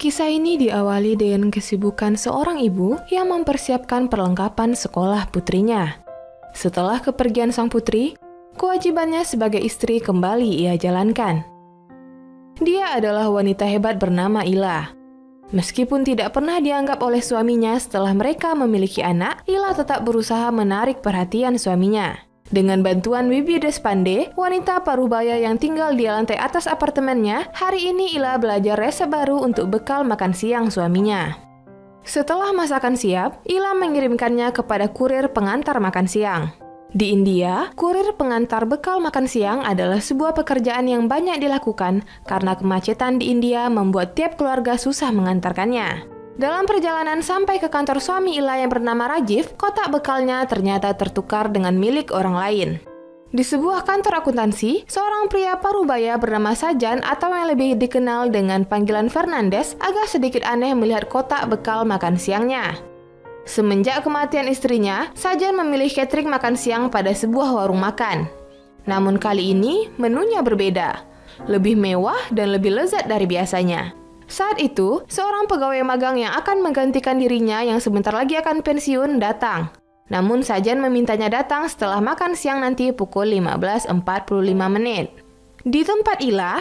Kisah ini diawali dengan kesibukan seorang ibu yang mempersiapkan perlengkapan sekolah putrinya. Setelah kepergian sang putri, kewajibannya sebagai istri kembali ia jalankan. Dia adalah wanita hebat bernama Ila. Meskipun tidak pernah dianggap oleh suaminya setelah mereka memiliki anak, Ila tetap berusaha menarik perhatian suaminya. Dengan bantuan Bibi Despande, wanita parubaya yang tinggal di lantai atas apartemennya, hari ini Ila belajar resep baru untuk bekal makan siang suaminya. Setelah masakan siap, Ila mengirimkannya kepada kurir pengantar makan siang. Di India, kurir pengantar bekal makan siang adalah sebuah pekerjaan yang banyak dilakukan karena kemacetan di India membuat tiap keluarga susah mengantarkannya. Dalam perjalanan sampai ke kantor suami Ila yang bernama Rajiv, kotak bekalnya ternyata tertukar dengan milik orang lain. Di sebuah kantor akuntansi, seorang pria parubaya bernama Sajan atau yang lebih dikenal dengan panggilan Fernandes agak sedikit aneh melihat kotak bekal makan siangnya. Semenjak kematian istrinya, Sajan memilih catering makan siang pada sebuah warung makan. Namun kali ini menunya berbeda, lebih mewah dan lebih lezat dari biasanya. Saat itu, seorang pegawai magang yang akan menggantikan dirinya yang sebentar lagi akan pensiun datang. Namun Sajan memintanya datang setelah makan siang nanti pukul 15.45 menit. Di tempat Ila,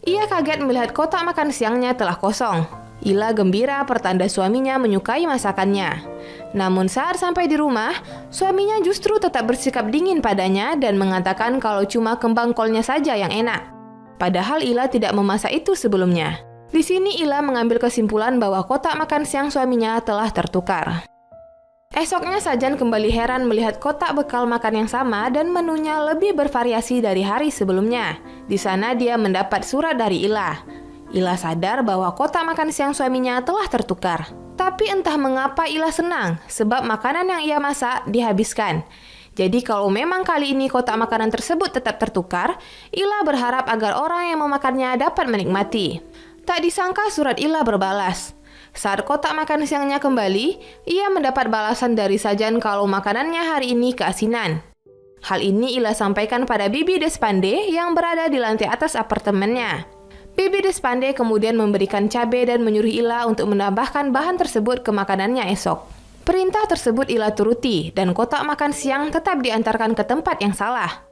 ia kaget melihat kotak makan siangnya telah kosong. Ila gembira pertanda suaminya menyukai masakannya. Namun saat sampai di rumah, suaminya justru tetap bersikap dingin padanya dan mengatakan kalau cuma kembang kolnya saja yang enak. Padahal Ila tidak memasak itu sebelumnya. Di sini Ila mengambil kesimpulan bahwa kotak makan siang suaminya telah tertukar. Esoknya Sajan kembali heran melihat kotak bekal makan yang sama dan menunya lebih bervariasi dari hari sebelumnya. Di sana dia mendapat surat dari Ila. Ila sadar bahwa kotak makan siang suaminya telah tertukar. Tapi entah mengapa Ila senang, sebab makanan yang ia masak dihabiskan. Jadi kalau memang kali ini kotak makanan tersebut tetap tertukar, Ila berharap agar orang yang memakannya dapat menikmati. Tak disangka surat Ila berbalas. Saat kotak makan siangnya kembali, ia mendapat balasan dari Sajan kalau makanannya hari ini keasinan. Hal ini Ila sampaikan pada Bibi Despande yang berada di lantai atas apartemennya. Bibi Despande kemudian memberikan cabai dan menyuruh Ila untuk menambahkan bahan tersebut ke makanannya esok. Perintah tersebut Ila turuti dan kotak makan siang tetap diantarkan ke tempat yang salah.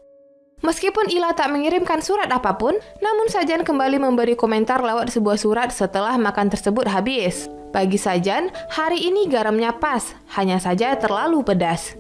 Meskipun Ila tak mengirimkan surat apapun, namun Sajan kembali memberi komentar lewat sebuah surat setelah makan tersebut habis. Bagi Sajan, hari ini garamnya pas, hanya saja terlalu pedas.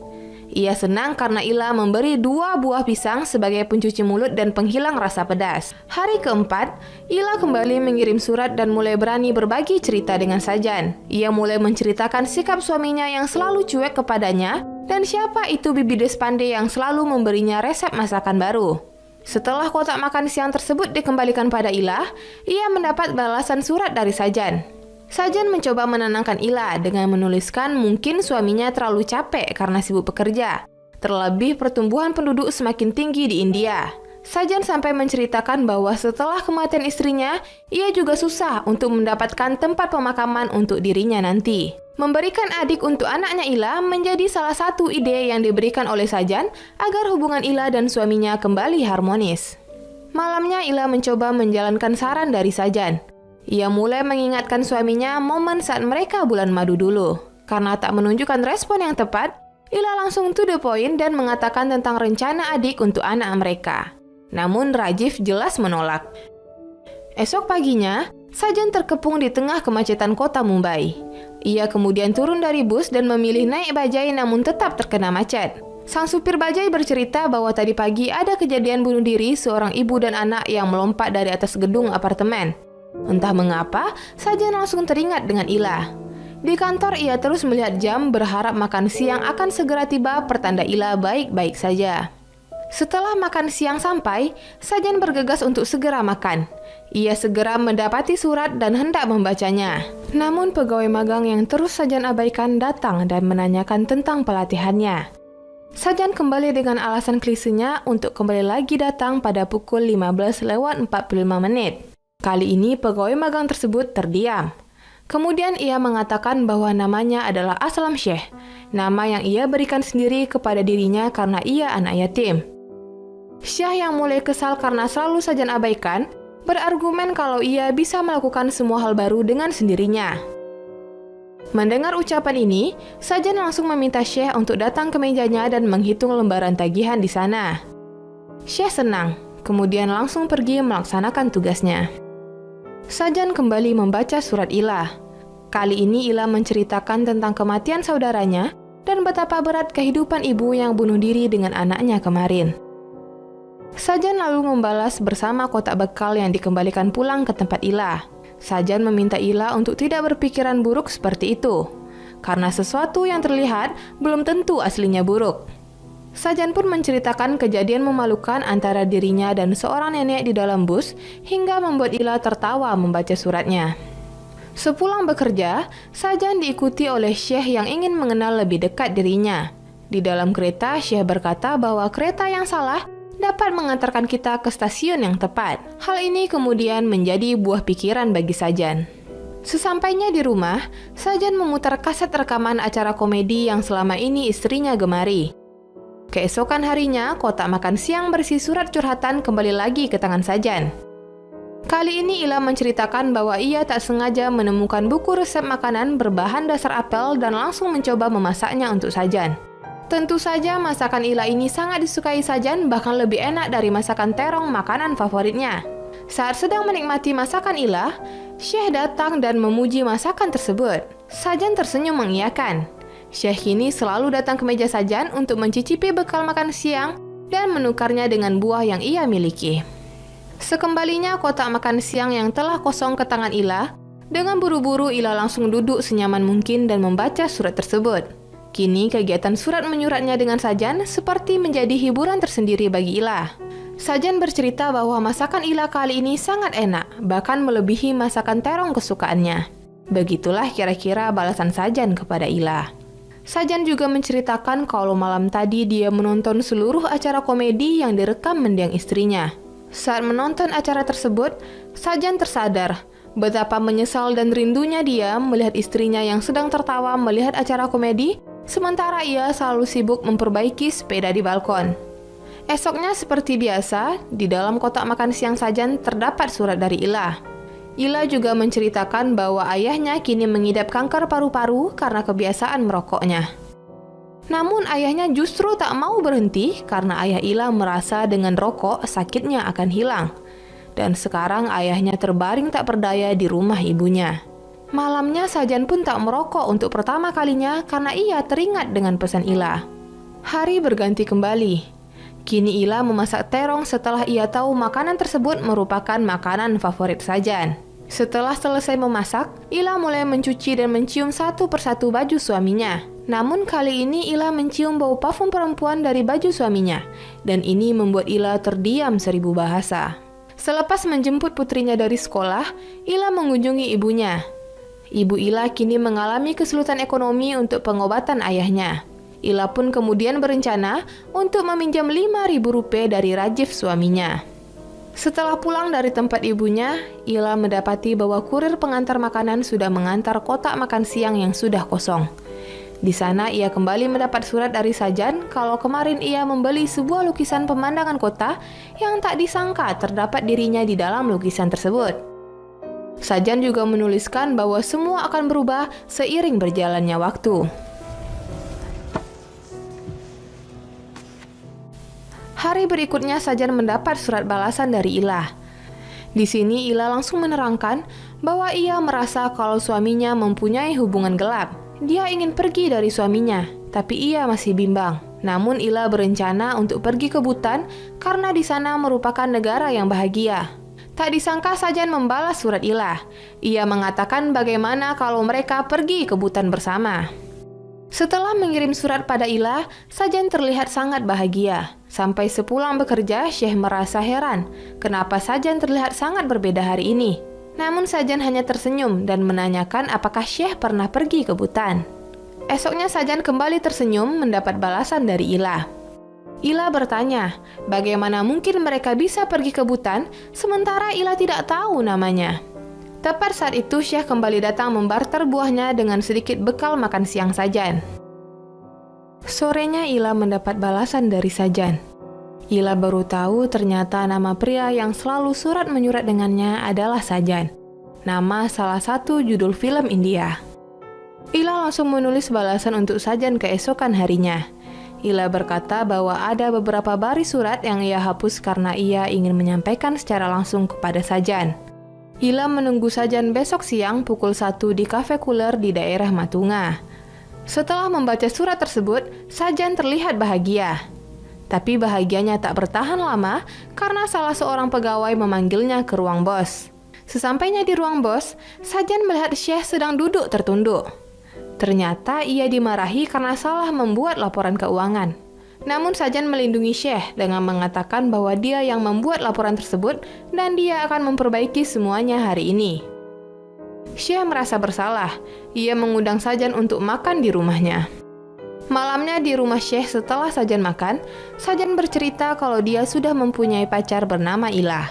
Ia senang karena Ila memberi 2 buah pisang sebagai pencuci mulut dan penghilang rasa pedas. Hari keempat, Ila kembali mengirim surat dan mulai berani berbagi cerita dengan Sajan. Ia mulai menceritakan sikap suaminya yang selalu cuek kepadanya, dan siapa itu Bibi Despande yang selalu memberinya resep masakan baru. Setelah kotak makan siang tersebut dikembalikan pada Ila, ia mendapat balasan surat dari Sajan. Sajan mencoba menenangkan Ila dengan menuliskan mungkin suaminya terlalu capek karena sibuk bekerja. Terlebih pertumbuhan penduduk semakin tinggi di India. Sajan sampai menceritakan bahwa setelah kematian istrinya, ia juga susah untuk mendapatkan tempat pemakaman untuk dirinya nanti. Memberikan adik untuk anaknya Ila menjadi salah satu ide yang diberikan oleh Sajan agar hubungan Ila dan suaminya kembali harmonis. Malamnya Ila mencoba menjalankan saran dari Sajan. Ia mulai mengingatkan suaminya momen saat mereka bulan madu dulu. Karena tak menunjukkan respon yang tepat, Ila langsung to the point dan mengatakan tentang rencana adik untuk anak mereka. Namun Rajiv jelas menolak. Esok paginya, Sajan terkepung di tengah kemacetan kota Mumbai. Ia kemudian turun dari bus dan memilih naik bajai namun tetap terkena macet. Sang supir bajai bercerita bahwa tadi pagi ada kejadian bunuh diri seorang ibu dan anak yang melompat dari atas gedung apartemen. Entah mengapa, Sajan langsung teringat dengan Ila. Di kantor ia terus melihat jam berharap makan siang akan segera tiba pertanda Ila baik-baik saja. Setelah makan siang sampai, Sajan bergegas untuk segera makan. Ia segera mendapati surat dan hendak membacanya. Namun pegawai magang yang terus Sajan abaikan datang dan menanyakan tentang pelatihannya. Sajan kembali dengan alasan klisenya untuk kembali lagi datang pada pukul 15:45 menit. Kali ini pegawai magang tersebut terdiam. Kemudian ia mengatakan bahwa namanya adalah Aslam Sheikh, nama yang ia berikan sendiri kepada dirinya karena ia anak yatim. Syah yang mulai kesal karena selalu Sajan abaikan, berargumen kalau ia bisa melakukan semua hal baru dengan sendirinya. Mendengar ucapan ini, Sajan langsung meminta Syekh untuk datang ke mejanya dan menghitung lembaran tagihan di sana. Syekh senang, kemudian langsung pergi melaksanakan tugasnya. Sajan kembali membaca surat Ila. Kali ini Ila menceritakan tentang kematian saudaranya dan betapa berat kehidupan ibu yang bunuh diri dengan anaknya kemarin. Sajan lalu membalas bersama kotak bekal yang dikembalikan pulang ke tempat Ila. Sajan meminta Ila untuk tidak berpikiran buruk seperti itu, karena sesuatu yang terlihat belum tentu aslinya buruk. Sajan pun menceritakan kejadian memalukan antara dirinya dan seorang nenek di dalam bus hingga membuat Ila tertawa membaca suratnya. Sepulang bekerja, Sajan diikuti oleh Syekh yang ingin mengenal lebih dekat dirinya. Di dalam kereta, Syekh berkata bahwa kereta yang salah dapat mengantarkan kita ke stasiun yang tepat. Hal ini kemudian menjadi buah pikiran bagi Sajan. Sesampainya di rumah, Sajan memutar kaset rekaman acara komedi yang selama ini istrinya gemari. Keesokan harinya, kotak makan siang berisi surat curhatan kembali lagi ke tangan Sajan. Kali ini Ila menceritakan bahwa ia tak sengaja menemukan buku resep makanan berbahan dasar apel dan langsung mencoba memasaknya untuk Sajan. Tentu saja masakan Ila ini sangat disukai Sajan, bahkan lebih enak dari masakan terong, makanan favoritnya. Saat sedang menikmati masakan Ila, Syekh datang dan memuji masakan tersebut. Sajan tersenyum mengiyakan. Syekh kini selalu datang ke meja Sajan untuk mencicipi bekal makan siang dan menukarnya dengan buah yang ia miliki. Sekembalinya kotak makan siang yang telah kosong ke tangan Ila, dengan buru-buru Ila langsung duduk senyaman mungkin dan membaca surat tersebut. Kini kegiatan surat menyuratnya dengan Sajan seperti menjadi hiburan tersendiri bagi Ila. Sajan bercerita bahwa masakan Ila kali ini sangat enak, bahkan melebihi masakan terong kesukaannya. Begitulah kira-kira balasan Sajan kepada Ila. Sajan juga menceritakan kalau malam tadi dia menonton seluruh acara komedi yang direkam mendiang istrinya. Saat menonton acara tersebut, Sajan tersadar betapa menyesal dan rindunya dia melihat istrinya yang sedang tertawa melihat acara komedi, sementara ia selalu sibuk memperbaiki sepeda di balkon. Esoknya seperti biasa, di dalam kotak makan siang Sajan terdapat surat dari Ila. Ila juga menceritakan bahwa ayahnya kini mengidap kanker paru-paru karena kebiasaan merokoknya. Namun ayahnya justru tak mau berhenti karena ayah Ila merasa dengan rokok sakitnya akan hilang. Dan sekarang ayahnya terbaring tak berdaya di rumah ibunya. Malamnya Sajan pun tak merokok untuk pertama kalinya karena ia teringat dengan pesan Ila. Hari berganti kembali. Kini Ila memasak terong setelah ia tahu makanan tersebut merupakan makanan favorit Sajan. Setelah selesai memasak, Ila mulai mencuci dan mencium satu persatu baju suaminya. Namun kali ini Ila mencium bau parfum perempuan dari baju suaminya, dan ini membuat Ila terdiam seribu bahasa. Selepas menjemput putrinya dari sekolah, Ila mengunjungi ibunya. Ibu Ila kini mengalami kesulitan ekonomi untuk pengobatan ayahnya. Ila pun kemudian berencana untuk meminjam Rp5.000 dari Rajif suaminya. Setelah pulang dari tempat ibunya, Ila mendapati bahwa kurir pengantar makanan sudah mengantar kotak makan siang yang sudah kosong. Di sana ia kembali mendapat surat dari Sajan kalau kemarin ia membeli sebuah lukisan pemandangan kota yang tak disangka terdapat dirinya di dalam lukisan tersebut. Sajan juga menuliskan bahwa semua akan berubah seiring berjalannya waktu. Hari berikutnya Sajan mendapat surat balasan dari Ila. Di sini Ila langsung menerangkan bahwa ia merasa kalau suaminya mempunyai hubungan gelap. Dia ingin pergi dari suaminya, tapi ia masih bimbang. Namun Ila berencana untuk pergi ke Butan karena di sana merupakan negara yang bahagia. Tak disangka Sajan membalas surat Ila. Ia mengatakan bagaimana kalau mereka pergi ke Butan bersama. Setelah mengirim surat pada Ila, Sajan terlihat sangat bahagia. Sampai sepulang bekerja, Syekh merasa heran kenapa Sajan terlihat sangat berbeda hari ini. Namun Sajan hanya tersenyum dan menanyakan apakah Syekh pernah pergi ke Butan. Esoknya Sajan kembali tersenyum mendapat balasan dari Ila. Ila bertanya, bagaimana mungkin mereka bisa pergi ke Butan sementara Ila tidak tahu namanya. Tepat saat itu Syekh kembali datang membarter buahnya dengan sedikit bekal makan siang Sajan. Sorenya Ila mendapat balasan dari Sajan. Ila baru tahu ternyata nama pria yang selalu surat-menyurat dengannya adalah Sajan, nama salah satu judul film India. Ila langsung menulis balasan untuk Sajan keesokan harinya. Ila berkata bahwa ada beberapa baris surat yang ia hapus karena ia ingin menyampaikan secara langsung kepada Sajan. Ila menunggu Sajan besok siang pukul 1 di kafe Cooler di daerah Matunga. Setelah membaca surat tersebut, Sajan terlihat bahagia. Tapi bahagianya tak bertahan lama karena salah seorang pegawai memanggilnya ke ruang bos. Sesampainya di ruang bos, Sajan melihat Syekh sedang duduk tertunduk. Ternyata ia dimarahi karena salah membuat laporan keuangan. Namun Sajan melindungi Syekh dengan mengatakan bahwa dia yang membuat laporan tersebut dan dia akan memperbaiki semuanya hari ini. Syekh merasa bersalah. Ia mengundang Sajan untuk makan di rumahnya. Malamnya di rumah Syekh setelah Sajan makan, Sajan bercerita kalau dia sudah mempunyai pacar bernama Ila.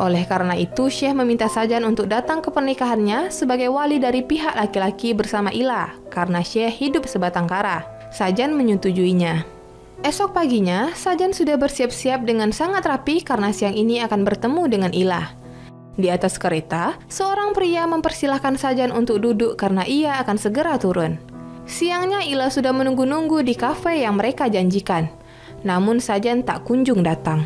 Oleh karena itu, Syekh meminta Sajan untuk datang ke pernikahannya sebagai wali dari pihak laki-laki bersama Ila, karena Syekh hidup sebatang kara. Sajan menyetujuinya. Esok paginya, Sajan sudah bersiap-siap dengan sangat rapi karena siang ini akan bertemu dengan Ila. Di atas kereta, seorang pria mempersilahkan Sajan untuk duduk karena ia akan segera turun. Siangnya Ila sudah menunggu-nunggu di kafe yang mereka janjikan. Namun Sajan tak kunjung datang.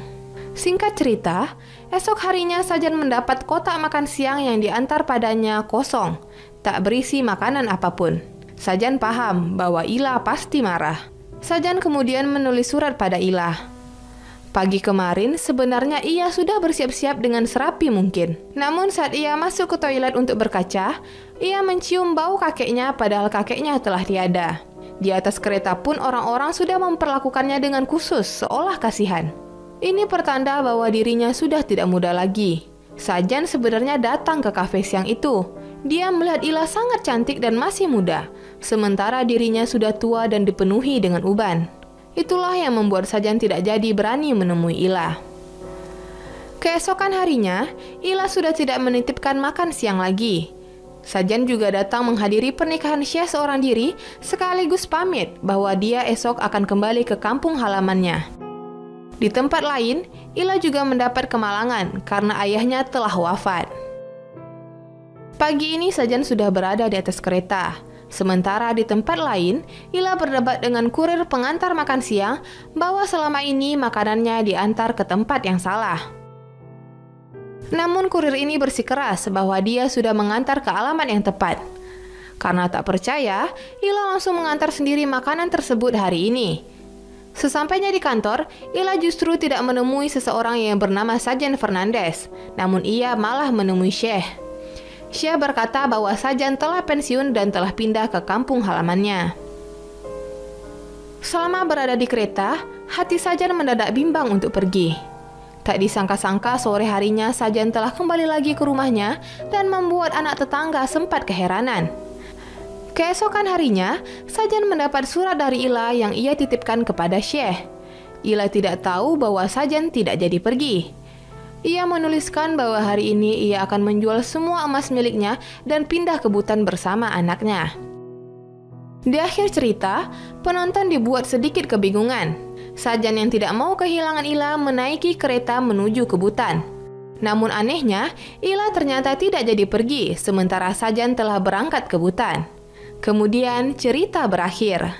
Singkat cerita, esok harinya Sajan mendapat kotak makan siang yang diantar padanya kosong, tak berisi makanan apapun. Sajan paham bahwa Ila pasti marah. Sajan kemudian menulis surat pada Ila. Pagi kemarin sebenarnya ia sudah bersiap-siap dengan serapi mungkin. Namun saat ia masuk ke toilet untuk berkaca, ia mencium bau kakeknya padahal kakeknya telah tiada. Di atas kereta pun orang-orang sudah memperlakukannya dengan khusus, seolah kasihan. Ini pertanda bahwa dirinya sudah tidak muda lagi. Sajan sebenarnya datang ke kafe siang itu. Dia melihat Ila sangat cantik dan masih muda, sementara dirinya sudah tua dan dipenuhi dengan uban. Itulah yang membuat Sajan tidak jadi berani menemui Ila. Keesokan harinya, Ila sudah tidak menitipkan makan siang lagi. Sajan juga datang menghadiri pernikahan Syekh seorang diri, sekaligus pamit bahwa dia esok akan kembali ke kampung halamannya. Di tempat lain, Ila juga mendapat kemalangan karena ayahnya telah wafat. Pagi ini Sajan sudah berada di atas kereta. Sementara di tempat lain, Ila berdebat dengan kurir pengantar makan siang bahwa selama ini makanannya diantar ke tempat yang salah. Namun kurir ini bersikeras bahwa dia sudah mengantar ke alamat yang tepat. Karena tak percaya, Ila langsung mengantar sendiri makanan tersebut hari ini. Sesampainya di kantor, Ila justru tidak menemui seseorang yang bernama Sajan Fernandes, namun ia malah menemui Syekh. Syekh berkata bahwa Sajan telah pensiun dan telah pindah ke kampung halamannya. Selama berada di kereta, hati Sajan mendadak bimbang untuk pergi. Tak disangka-sangka sore harinya Sajan telah kembali lagi ke rumahnya dan membuat anak tetangga sempat keheranan. Keesokan harinya, Sajan mendapat surat dari Ila yang ia titipkan kepada Syekh. Ila tidak tahu bahwa Sajan tidak jadi pergi. Ia menuliskan bahwa hari ini ia akan menjual semua emas miliknya dan pindah ke Butan bersama anaknya. Di akhir cerita, penonton dibuat sedikit kebingungan. Sajan yang tidak mau kehilangan Ila menaiki kereta menuju ke Butan. Namun anehnya, Ila ternyata tidak jadi pergi, sementara Sajan telah berangkat ke Butan. Kemudian cerita berakhir.